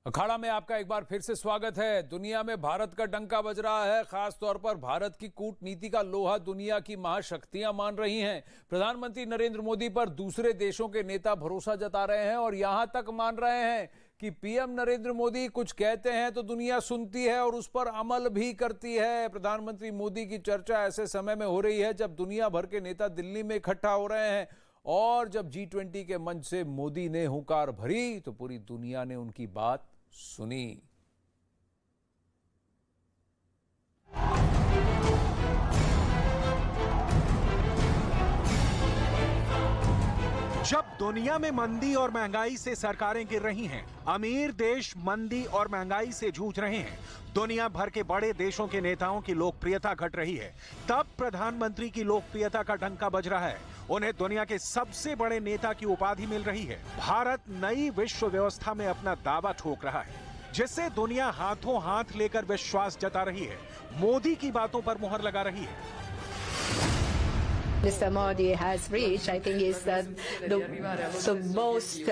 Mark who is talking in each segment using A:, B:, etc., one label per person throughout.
A: अखाड़ा में आपका एक बार फिर से स्वागत है। दुनिया में भारत का डंका बज रहा है। खास तौर पर भारत की कूटनीति का लोहा दुनिया की महाशक्तियां मान रही हैं। प्रधानमंत्री नरेंद्र मोदी पर दूसरे देशों के नेता भरोसा जता रहे हैं और यहां तक मान रहे हैं कि पीएम नरेंद्र मोदी कुछ कहते हैं तो दुनिया सुनती है और उस पर अमल भी करती है। प्रधानमंत्री मोदी की चर्चा ऐसे समय में हो रही है जब दुनिया भर के नेता दिल्ली में इकट्ठा हो रहे हैं और जब G20 के मंच से मोदी ने हुंकार भरी तो पूरी दुनिया ने उनकी बात सुनी।
B: जब दुनिया में मंदी और महंगाई से सरकारें गिर रही हैं, अमीर देश मंदी और महंगाई से जूझ रहे हैं, दुनिया भर के बड़े देशों के नेताओं की लोकप्रियता घट रही है, तब प्रधानमंत्री की लोकप्रियता का डंका बज रहा है। उन्हें दुनिया के सबसे बड़े नेता की उपाधि मिल रही है। भारत नई विश्व व्यवस्था में अपना दावा ठोक रहा है, जिससे दुनिया हाथों हाथ लेकर विश्वास जता रही है, मोदी की बातों पर मुहर लगा रही है।
C: Mr. Modi has reached, I think, is the most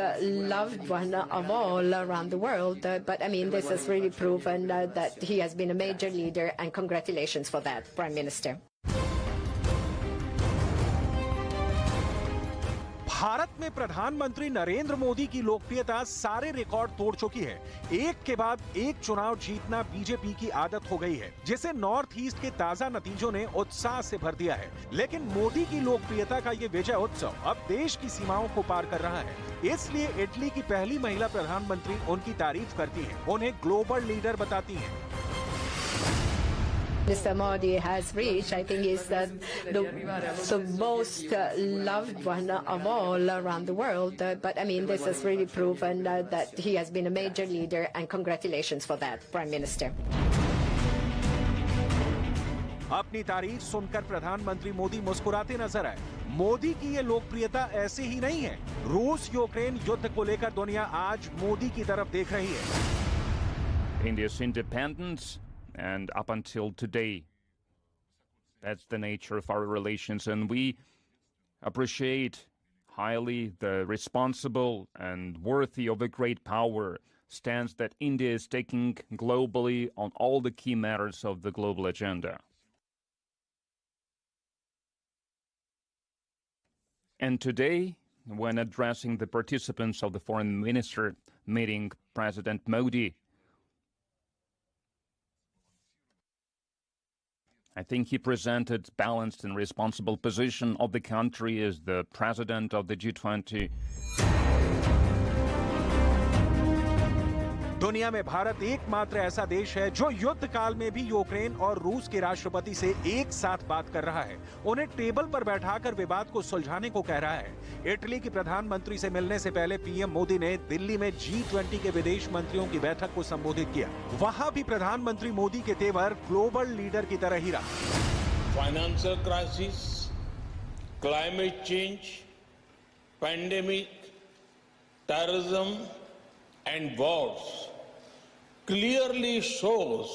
C: loved one of all around the world. But I mean, this has really proven that he has been a major leader, and congratulations for that, Prime Minister.
B: Bharat में प्रधानमंत्री नरेंद्र मोदी की लोकप्रियता सारे record तोड़ चुकी है। एक के बाद एक चुनाव जीतना बीजेपी की आदत हो गई है, जिसे नॉर्थ ईस्ट के ताजा नतीजों ने उत्साह से भर दिया है। लेकिन मोदी की लोकप्रियता का ये विजय उत्सव अब देश की सीमाओं को पार कर रहा है। इसलिए इटली की पहली महिला प्रधानमंत्री उनकी तारीफ करती हैं, उन्हें ग्लोबल लीडर बताती हैं।
C: Mr. Modi has reached, I think, is the most loved one of all around the world. But I mean, this has really proven that he has been a major leader, and congratulations for that, Prime Minister.
B: अपनी तारीफ सुनकर प्रधानमंत्री मोदी मुस्कुराते नजर आए। मोदी की ये लोकप्रियता ऐसे ही नहीं है। रूस यूक्रेन युद्ध को लेकर दुनिया आज मोदी की तरफ देख रही है।
D: India's independence, and up until today, that's the nature of our relations, and we appreciate highly the responsible and worthy of a great power stance that India is taking globally on all the key matters of the global agenda. And today, when addressing the participants of the foreign minister meeting, President Modi, I think he presented balanced and responsible position of the country as the president of the G20.
B: दुनिया में भारत एकमात्र ऐसा देश है जो युद्ध काल में भी यूक्रेन और रूस के राष्ट्रपति से एक साथ बात कर रहा है, उन्हें टेबल पर बैठाकर विवाद को सुलझाने को कह रहा है। इटली की प्रधानमंत्री से मिलने से पहले पीएम मोदी ने दिल्ली में G20 के विदेश मंत्रियों की बैठक को संबोधित किया। वहां भी प्रधानमंत्री मोदी के तेवर ग्लोबल लीडर की तरह ही रहा।
E: Financial crisis, climate change, pandemic, terrorism and wars clearly shows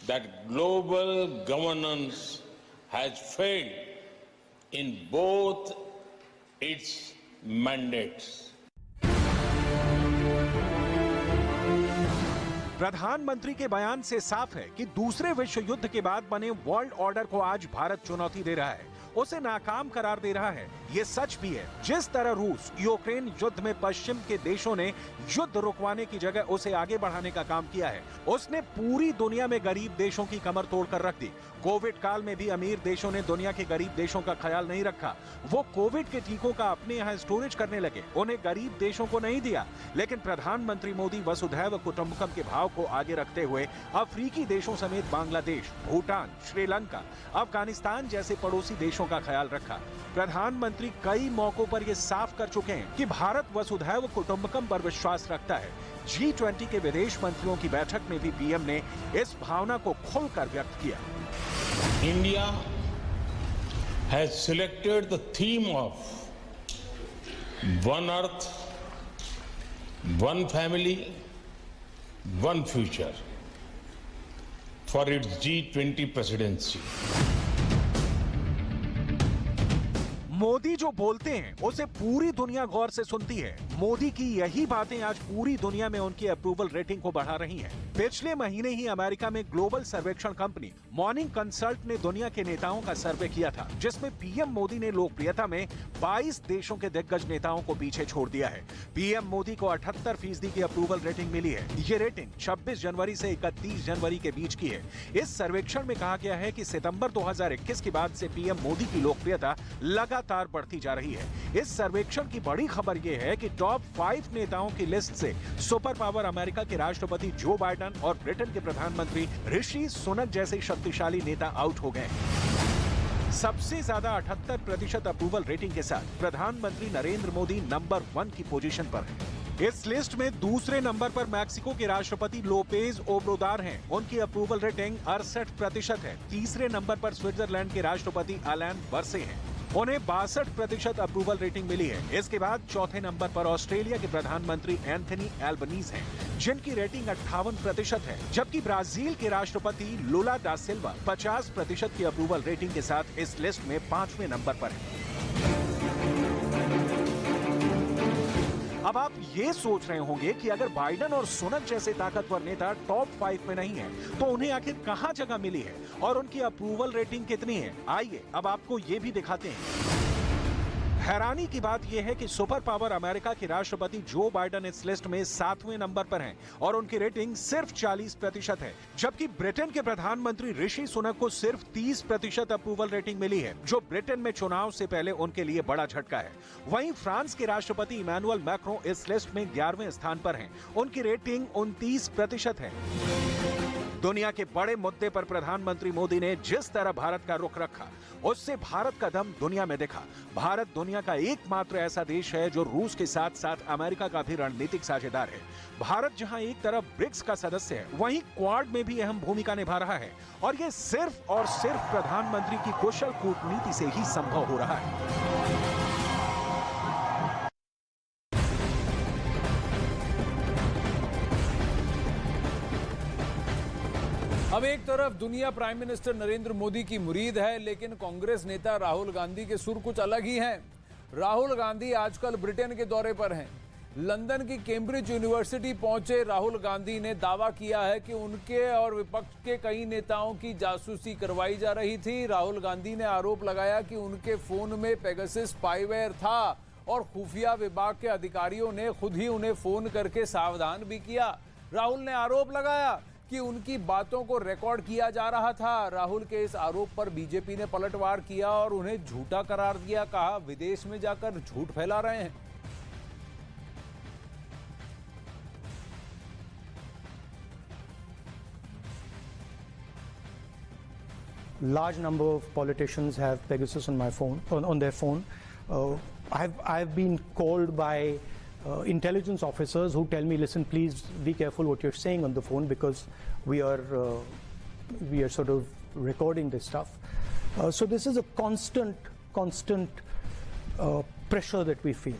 E: that global governance has failed in both its mandates.
B: प्रधानमंत्री के बयान से साफ है कि दूसरे विश्व युद्ध के बाद बने वर्ल्ड ऑर्डर को आज भारत चुनौती दे रहा है, उसे नाकाम करार दे रहा है। ये सच भी है, जिस तरह रूस यूक्रेन युद्ध में पश्चिम के देशों ने युद्ध रुकवाने की जगह उसे आगे बढ़ाने का काम किया है, उसने पूरी दुनिया में गरीब देशों की कमर तोड़कर रख दी। कोविड काल में भी अमीर देशों ने दुनिया के गरीब देशों का ख्याल नहीं रखा। वो कोविड के टीकों का अपने यहाँ स्टोरेज करने लगे, उन्हें गरीब देशों को नहीं दिया। लेकिन प्रधानमंत्री मोदी वसुधैव कुटुंबकम के भाव को आगे रखते हुए अफ्रीकी देशों समेत बांग्लादेश, भूटान, श्रीलंका, अफगानिस्तान जैसे पड़ोसी देशों का ख्याल रखा। प्रधानमंत्री कई मौकों पर ये साफ कर चुके हैं कि भारत वसुधैव कुटुंबकम पर विश्वास रखता है। G20 के विदेश मंत्रियों की बैठक में भी पीएम ने इस भावना को खुलकर व्यक्त किया।
E: India has selected the theme of One Earth, One Family, One Future for its G20 presidency.
B: Modi जो बोलते हैं उसे पूरी दुनिया गौर से सुनती है। मोदी की यही बातें आज पूरी दुनिया में उनकी अप्रूवल रेटिंग को बढ़ा रही हैं। पिछले महीने ही अमेरिका में ग्लोबल सर्वेक्षण कंपनी मॉर्निंग कंसल्ट ने दुनिया के नेताओं का सर्वे किया था, जिसमें पीएम मोदी ने लोकप्रियता में 22 देशों के दिग्गज नेताओं को पीछे छोड़ दिया है। पीएम मोदी को 78% की अप्रूवल रेटिंग मिली है। ये रेटिंग 26 जनवरी से 31 जनवरी के बीच की है। इस सर्वेक्षण में कहा गया है कि सितंबर 2021 के बाद से पीएम मोदी की लोकप्रियता लगातार बढ़ती जा रही है। इस सर्वेक्षण की बड़ी खबर यह है कि टॉप 5 नेताओं की लिस्ट से सुपर पावर अमेरिका के राष्ट्रपति जो बाइडेन और ब्रिटेन के प्रधानमंत्री ऋषि सुनक जैसे शक्तिशाली नेता आउट हो गए। सबसे ज्यादा 78% अप्रूवल रेटिंग के साथ प्रधानमंत्री नरेंद्र मोदी नंबर 1 की पोजीशन पर है। इस लिस्ट में दूसरे नंबर पर मैक्सिको के राष्ट्रपति लोपेज ओब्राडोर हैं। उनकी अप्रूवल रेटिंग 68% है। तीसरे नंबर पर स्विट्जरलैंड के राष्ट्रपति अलान बर्से हैं। उन्हें 62% अप्रूवल रेटिंग मिली है। इसके बाद चौथे नंबर पर ऑस्ट्रेलिया के प्रधानमंत्री एंथनी एल्बनीज हैं, जिनकी रेटिंग 58% है, जबकि ब्राजील के राष्ट्रपति लुला दा सिल्वा 50% की अप्रूवल रेटिंग के साथ इस लिस्ट में 5वें नंबर पर है। अब आप ये सोच रहे होंगे कि अगर बाइडेन और सुनक जैसे ताकतवर नेता टॉप 5 में नहीं है, तो उन्हें आखिर कहां जगह मिली है और उनकी अप्रूवल रेटिंग कितनी है। आइए अब आपको ये भी दिखाते हैं। हैरानी की बात यह है कि सुपर पावर अमेरिका के राष्ट्रपति जो बाइडेन इस लिस्ट में 7वें नंबर पर हैं और उनकी रेटिंग सिर्फ 40% है, जबकि ब्रिटेन के प्रधानमंत्री ऋषि सुनक को सिर्फ 30% अप्रूवल रेटिंग मिली है, जो ब्रिटेन में चुनाव से पहले उनके लिए बड़ा झटका है। वहीं फ्रांस के राष्ट्रपति इमैनुअल मैक्रों इस लिस्ट में 11वें स्थान पर हैं। उनकी रेटिंग 29% है। दुनिया के बड़े मुद्दे पर प्रधानमंत्री मोदी ने जिस तरह भारत का रुख रखा, उससे भारत का दम दुनिया में दिखा। भारत दुनिया का एकमात्र ऐसा देश है जो रूस के साथ साथ अमेरिका का भी रणनीतिक साझेदार है। भारत जहां एक तरफ ब्रिक्स का सदस्य है, वहीं क्वाड में भी अहम भूमिका निभा रहा है, और ये सिर्फ और सिर्फ प्रधानमंत्री की कुशल कूटनीति से ही संभव हो रहा है।
A: अब एक तरफ दुनिया प्राइम मिनिस्टर नरेंद्र मोदी की मुरीद है, लेकिन कांग्रेस नेता राहुल गांधी के सुर कुछ अलग ही हैं। राहुल गांधी आजकल ब्रिटेन के दौरे पर हैं। लंदन की कैम्ब्रिज यूनिवर्सिटी पहुंचे राहुल गांधी ने दावा किया है कि उनके और विपक्ष के कई नेताओं की जासूसी करवाई जा रही थी। राहुल गांधी ने आरोप लगाया कि उनके फोन में पेगासस स्पाईवेयर था और खुफिया विभाग के अधिकारियों ने खुद ही उन्हें फोन करके सावधान भी किया। राहुल ने आरोप लगाया कि उनकी बातों को रिकॉर्ड किया जा रहा था। राहुल के इस आरोप पर बीजेपी ने पलटवार किया और उन्हें झूठा करार दिया। कहा विदेश में जाकर झूठ फैला रहे हैं।
F: Large number of politicians have Pegasus on my phone, on their phone. I've been called by intelligence officers who tell me, listen, please be careful what you're saying on the phone because we are sort of recording this stuff. So this is a constant pressure that we feel.